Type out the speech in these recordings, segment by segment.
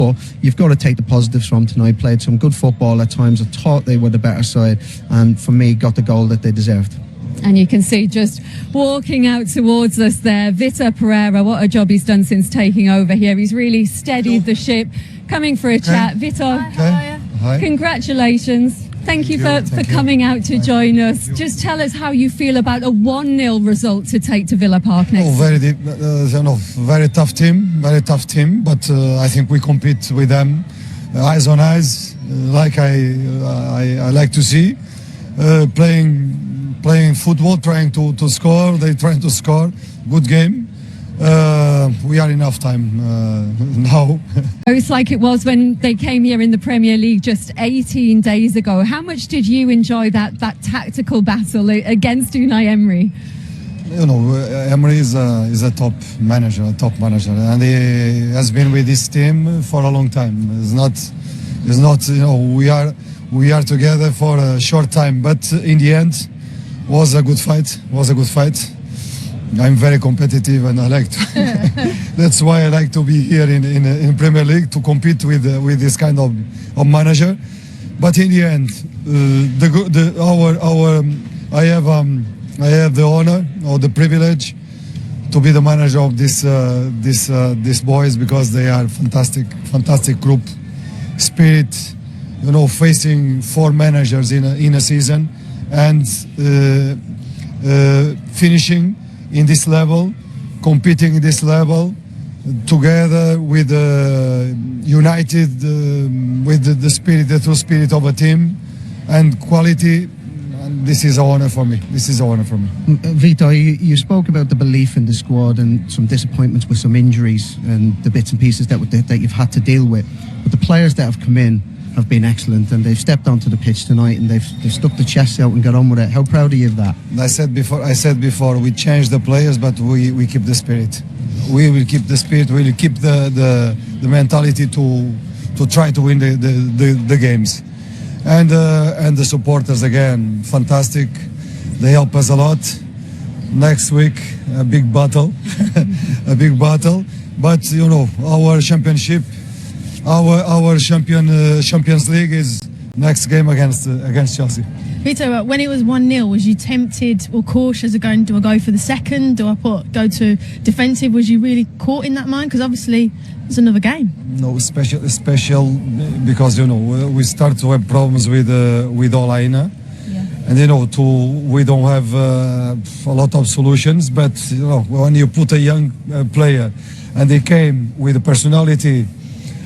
But you've got to take the positives from tonight. Played some good football at times. I thought they were the better side, and for me, got the goal that they deserved. And you can see just walking out towards us there, Vitor Pereira, what a job he's done since taking over here. He's really steadied the ship. Coming for a chat. Vitor, Hi. Congratulations. Thank you for coming out to join us. Just tell us how you feel about a 1-0 result to take to Villa Park next. Very tough team, but I think we compete with them eyes on eyes, like I like to see, playing football, trying to score. They trying to score. Good game. We are enough time now. It's like it was when they came here in the Premier League just 18 days ago. How much did you enjoy that tactical battle against Unai Emery? Emery is a top manager, and he has been with this team for a long time. It's not. We are together for a short time, but in the end, was a good fight. I'm very competitive, and I like to. That's why I like to be here in Premier League, to compete with this kind of manager. But in the end, I have the honor or the privilege to be the manager of these boys, because they are fantastic group, spirit. Facing 4 managers in a season, and finishing in this level, competing in this level, together with united with the true spirit of a team and quality. And this is an honor for me. Vitor, you spoke about the belief in the squad and some disappointments with some injuries and the bits and pieces that you've had to deal with. But the players that have come in have been excellent, and they've stepped onto the pitch tonight and they've stuck the chests out and got on with it. How proud are you of that? I said before, we changed the players, but we keep the spirit. We will keep the spirit. We will keep the mentality to try to win the games. And the supporters, again, fantastic. They help us a lot. Next week, a big battle, But our championship. Our Champions League is next game against Chelsea. Vitor, when it was 1-0, was you tempted or cautious of going, do I go for the second? Do I go to defensive? Was you really caught in that mind? Because obviously it's another game. No, special because we start to have problems with Olaina. Yeah. And we don't have a lot of solutions. But when you put a young player and they came with a personality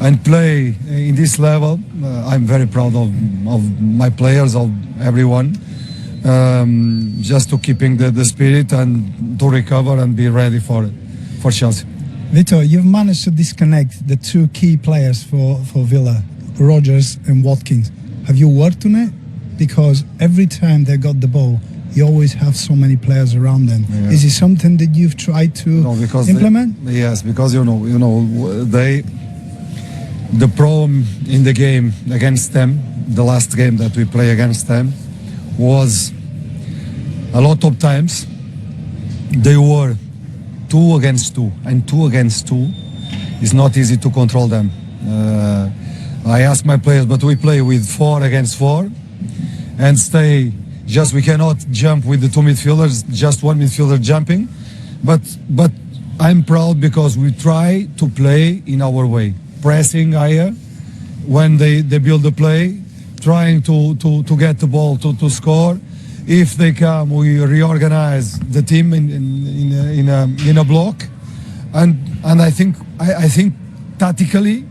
and play in this level, I'm very proud of my players, of everyone, just to keeping the spirit and to recover and be ready for Chelsea. Vitor, you've managed to disconnect the 2 key players for Villa, Rodgers and Watkins. Have you worked on it? Because every time they got the ball, you always have so many players around them. Yeah. Is it something that you've tried to implement? Yes, because the problem in the game against them, the last game that we play against them, was a lot of times they were 2 against 2, and 2 against 2 is not easy to control them. I ask my players, but we play with 4 against 4 and we cannot jump with the 2 midfielders, just 1 midfielder jumping. But I'm proud because we try to play in our way. Pressing higher when they build the play, trying to get the ball to score. If they come, we reorganize the team in a block, and I think tactically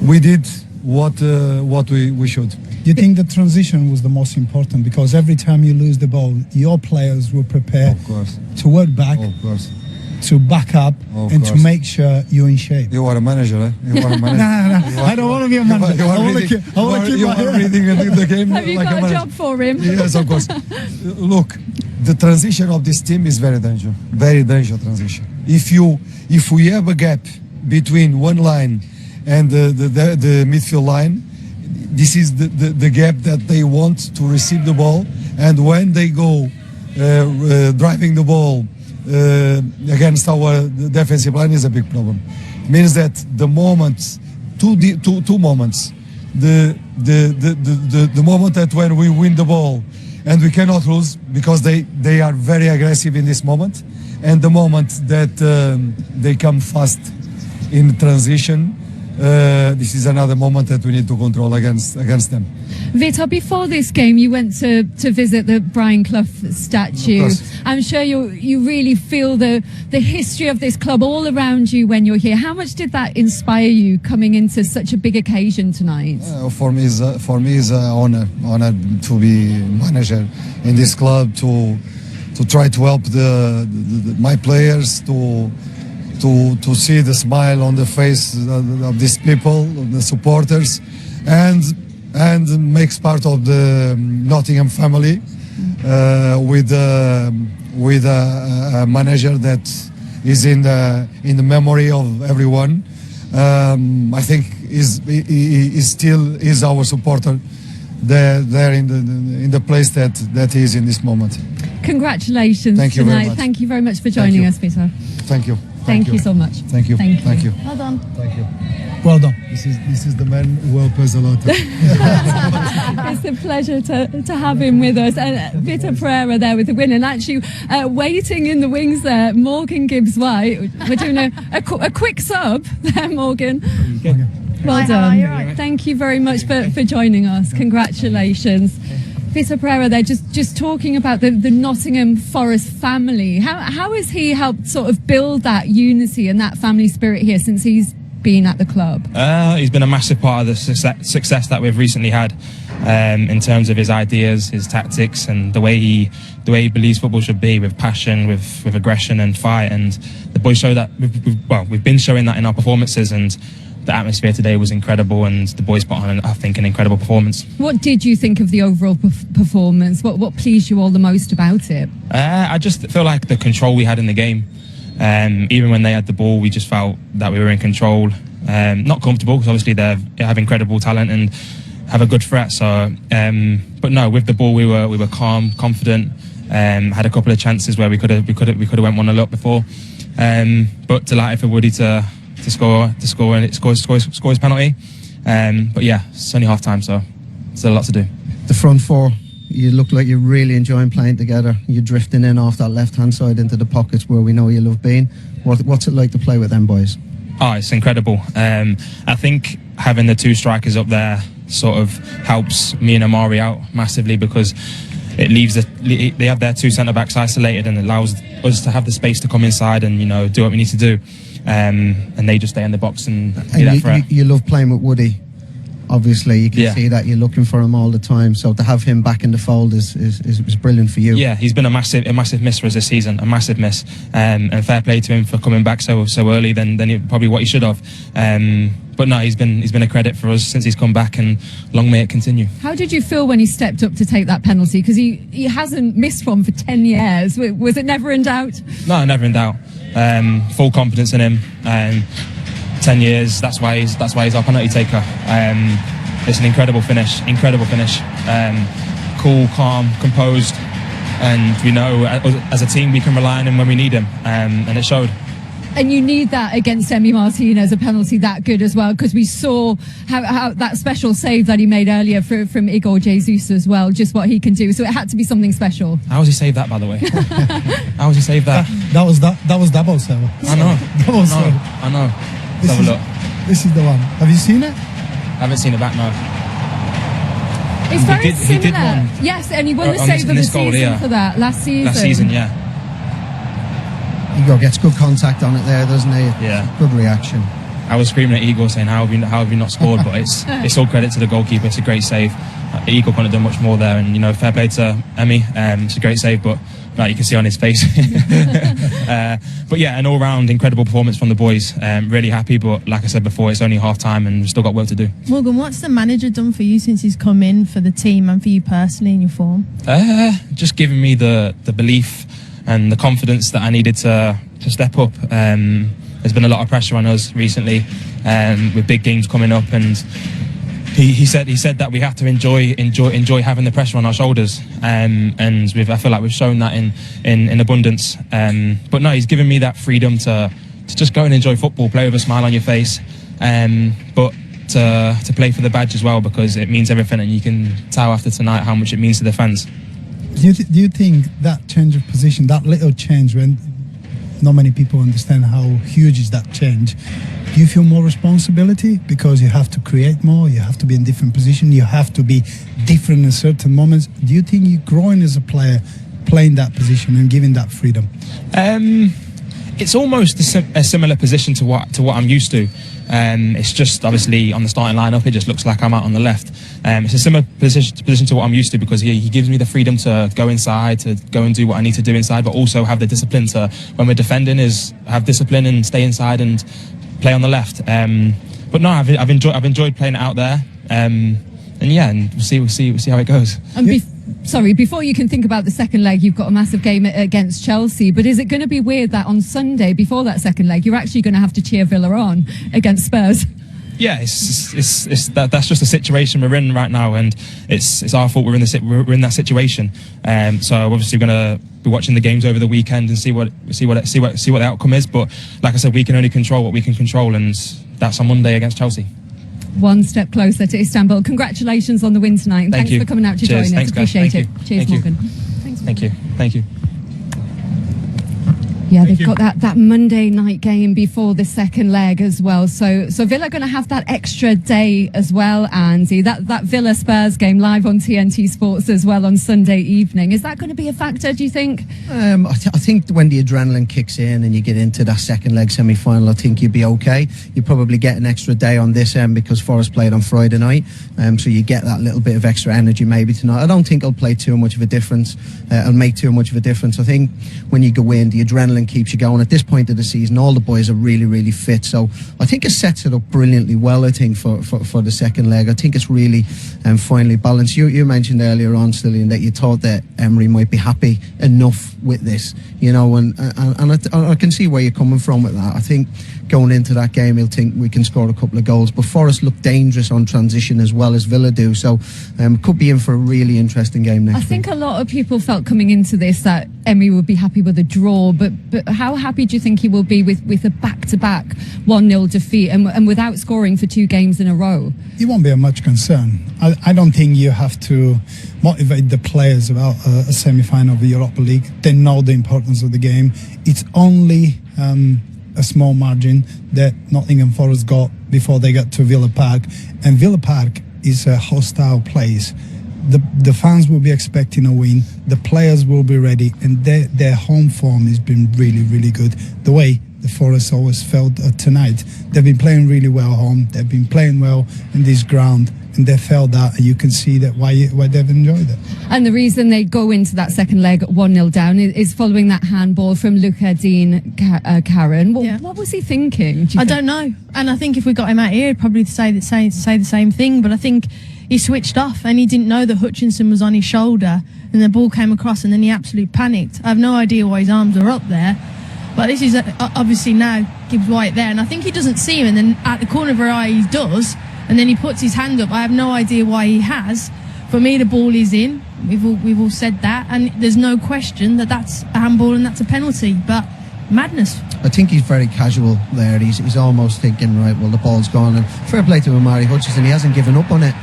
we did what we should. Do you think the transition was the most important? Because every time you lose the ball, your players were prepared to work back. Of course. To back up to make sure you're in shape. You are a manager, eh? No. I don't want to be a manager. I want to keep reading the game. Have you got a job for him? Yes, of course. Look, the transition of this team is very dangerous transition. If we have a gap between one line and the midfield line, this is the gap that they want to receive the ball, and when they go driving the ball against our defensive line is a big problem. Means that the moment two moments. The moment that when we win the ball and we cannot lose because they are very aggressive in this moment, and the moment that they come fast in transition. This is another moment that we need to control against them. Vitor, before this game, you went to visit the Brian Clough statue. I'm sure you really feel the history of this club all around you when you're here. How much did that inspire you coming into such a big occasion tonight? For me, is an honor to be manager in this club, to try to help my players to see the smile on the face of these people, of the supporters, and makes part of the Nottingham family with a manager that is in the memory of everyone. I think he still is our supporter there in the place that he is in this moment. Congratulations Thank you tonight. very much. Thank you very much for joining us, Vitor. Thank you. Thank you so much. Thank you. Thank you. Thank you. Well done. Thank you. Well done. This is the man who helped us a lot. It's a pleasure to have him with us. And Vitor Pereira there with the win. And actually, waiting in the wings there, Morgan Gibbs-White. We're doing a quick sub there, Morgan. Well Hi, done. you're right. Thank you very much for joining us. Congratulations. Vitor Pereira there, just talking about the Nottingham Forest family. How has he helped sort of build that unity and that family spirit here since he's been at the club? He's been a massive part of the success that we've recently had, in terms of his ideas, his tactics, and the way he believes football should be, with passion, with aggression and fight. And the boys show that. We've been showing that in our performances, and the atmosphere today was incredible, and the boys put on, I think, an incredible performance. What did you think of the overall performance? What pleased you all the most about it? I just feel like the control we had in the game. Even when they had the ball, we just felt that we were in control. Not comfortable, because obviously they have incredible talent and have a good threat. So, but no, with the ball we were calm, confident. Had a couple of chances where we could have went 1-0 up before. But delighted for Woody to score and it scores his penalty. But yeah, it's only half time, so there's a lot to do. The front four, you look like you're really enjoying playing together. You're drifting in off that left-hand side into the pockets where we know you love being. What's it like to play with them boys? Oh, it's incredible. I think having the two strikers up there sort of helps me and Amari out massively, because it leaves they have their two centre-backs isolated, and allows us to have the space to come inside and do what we need to do. And they just stay in the box and be that threat. You love playing with Woody. Obviously, you can see that you're looking for him all the time. So to have him back in the fold is brilliant for you. Yeah, he's been a massive miss for us this season, a massive miss. And fair play to him for coming back so early than probably what he should have. But no, he's been a credit for us since he's come back, and long may it continue. How did you feel when he stepped up to take that penalty? Because he hasn't missed one for 10 years. Was it never in doubt? No, never in doubt. Full confidence in him. 10 years. That's why he's our penalty taker. It's an incredible finish. Cool, calm, composed, and we know as a team we can rely on him when we need him, and it showed. And you need that against Emi Martinez, a penalty that good as well, because we saw how that special save that he made earlier from Igor Jesus as well, just what he can do. So it had to be something special. How has he saved that, by the way? How has he saved that? That was double save. I know. Double save. I know. Let's have a look. This is the one. Have you seen it? I haven't seen it back, no. It's very similar. He did one. Yes, and he won the save of the season for that last season. Last season, yeah. Igor gets good contact on it there, doesn't he? Yeah. Good reaction. I was screaming at Igor saying, how have you not scored? But it's all credit to the goalkeeper. It's a great save. Igor couldn't have done much more there, and fair play to Emi. It's a great save, but you can see on his face. But yeah, an all-round incredible performance from the boys. Really happy, but like I said before, it's only half time and we've still got work to do. Morgan, what's the manager done for you since he's come in, for the team and for you personally in your form? Just giving me the belief and the confidence that I needed to step up. There's been a lot of pressure on us recently, with big games coming up, and he said that we have to enjoy having the pressure on our shoulders, and I feel like we've shown that in abundance. But no, he's given me that freedom to just go and enjoy football, play with a smile on your face. But to play for the badge as well, because it means everything, and you can tell after tonight how much it means to the fans. Do you think that change of position, that little change, when not many people understand how huge is that change, do you feel more responsibility because you have to create more, you have to be in different position, you have to be different in certain moments? Do you think you're growing as a player playing that position and giving that freedom? It's almost a similar position to what I'm used to. It's just obviously on the starting lineup, it just looks like I'm out on the left. It's a similar position to what I'm used to, because he gives me the freedom to go inside, to go and do what I need to do inside, but also have the discipline to, when we're defending, is have discipline and stay inside and play on the left. But no, I've enjoyed playing it out there. And we'll see how it goes. Sorry, before you can think about the second leg, you've got a massive game against Chelsea. But is it going to be weird that on Sunday, before that second leg, you're actually going to have to cheer Villa on against Spurs? Yeah, that's just the situation we're in right now, and it's our fault we're in that situation. So obviously we're going to be watching the games over the weekend and see what the outcome is. But like I said, we can only control what we can control, and that's on Monday against Chelsea. One step closer to Istanbul. Congratulations on the win tonight, and thanks for coming out to join us. Thanks, appreciate it. Guys. Cheers, Morgan. Thanks. Thank you. Yeah, they've got that Monday night game before the second leg as well. So Villa are going to have that extra day as well, Andy. That Villa Spurs game live on TNT Sports as well on Sunday evening. Is that going to be a factor, do you think? I think when the adrenaline kicks in and you get into that second leg semi-final, I think you'd be okay. You probably get an extra day on this end because Forest played on Friday night, so you get that little bit of extra energy maybe tonight. I don't think it'll play too much of a difference. It'll make too much of a difference. I think when you go in, the adrenaline keeps you going. At this point of the season, all the boys are really, really fit. So I think it sets it up brilliantly well, I think, for the second leg. I think it's really finely balanced. You mentioned earlier on, Cillian, that you thought that Emery might be happy enough with this, you know, and I can see where you're coming from with that. I think going into that game, he'll think we can score a couple of goals. But Forest look dangerous on transition as well as Villa do. So could be in for a really interesting game next week. I think a lot of people felt coming into this that Emery would be happy with a draw, but how happy do you think he will be with a back-to-back 1-0 defeat and without scoring for 2 games in a row? It won't be a much concern. I don't think you have to motivate the players about a semi-final of the Europa League. They know the importance of the game. It's only a small margin that Nottingham Forest got before they got to Villa Park, and Villa Park is a hostile place. The fans will be expecting a win, the players will be ready, and their home form has been really, really good. The way the Forest always felt tonight, they've been playing really well home, they've been playing well in this ground, and they felt that, and you can see that why they've enjoyed it. And the reason they go into that second leg 1-0 down is following that handball from Luca Dean Karen. What was he thinking? I don't know, and I think if we got him out here, he'd probably say the same thing. But I think he switched off, and he didn't know that Hutchinson was on his shoulder, and the ball came across, and then he absolutely panicked. I have no idea why his arms are up there. But this is obviously now Gibbs White there, and I think he doesn't see him, and then at the corner of her eye he does, and then he puts his hand up. I have no idea why he has. For me, the ball is in. We've all said that, and there's no question that that's a handball and that's a penalty. But madness. I think he's very casual there. He's almost thinking, right, well, the ball's gone. And fair play to Amari Hutchinson, he hasn't given up on it.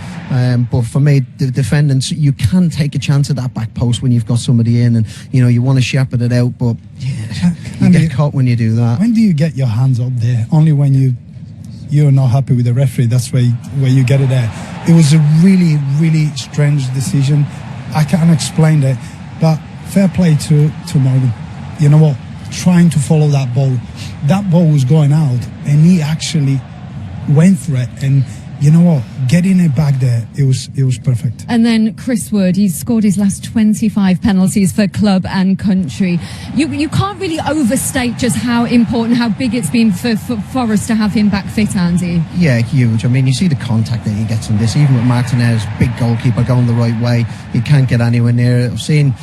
But for me, the defendants, you can take a chance at that back post when you've got somebody in, and you know you want to shepherd it out. But yeah, you get caught when you do that. When do you get your hands up there? Only when you're not happy with the referee. That's where you get it there. It was a really, really strange decision. I can't explain it, but fair play to Morgan. You know what? Trying to follow that ball. That ball was going out, and he actually went for it. And you know what? Getting it back there, it was perfect. And then Chris Wood, he's scored his last 25 penalties for club and country. You can't really overstate just how important, how big it's been for Forest to have him back fit, Andy. Yeah, huge. I mean, you see the contact that he gets from this. Even with Martinez, big goalkeeper, going the right way, he can't get anywhere near it. I've seen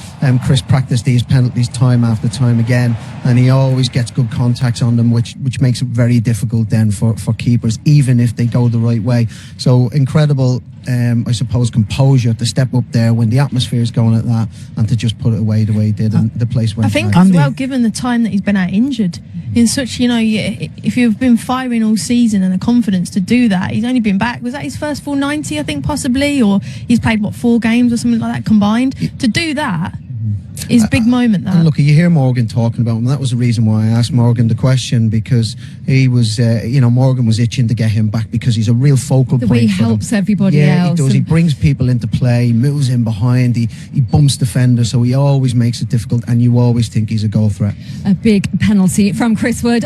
Chris practice these penalties time after time again, and he always gets good contacts on them, which makes it very difficult then for keepers, even if they go the right way. So incredible, I suppose, composure to step up there when the atmosphere is going at that, and to just put it away the way he did, and the place went. I think right. as well, given the time that he's been out injured, in such, if you've been firing all season and the confidence to do that, he's only been back, was that his first full 90, I think, possibly, or he's played 4 games or something like that combined. To do that is a big moment. That. And look, you hear Morgan talking about him. That was the reason why I asked Morgan the question, because he was, Morgan was itching to get him back, because he's a real focal point. The way he helps everybody else. Yeah, he does. He brings people into play, moves in behind, he bumps defenders, so he always makes it difficult, and you always think he's a goal threat. A big penalty from Chris Wood.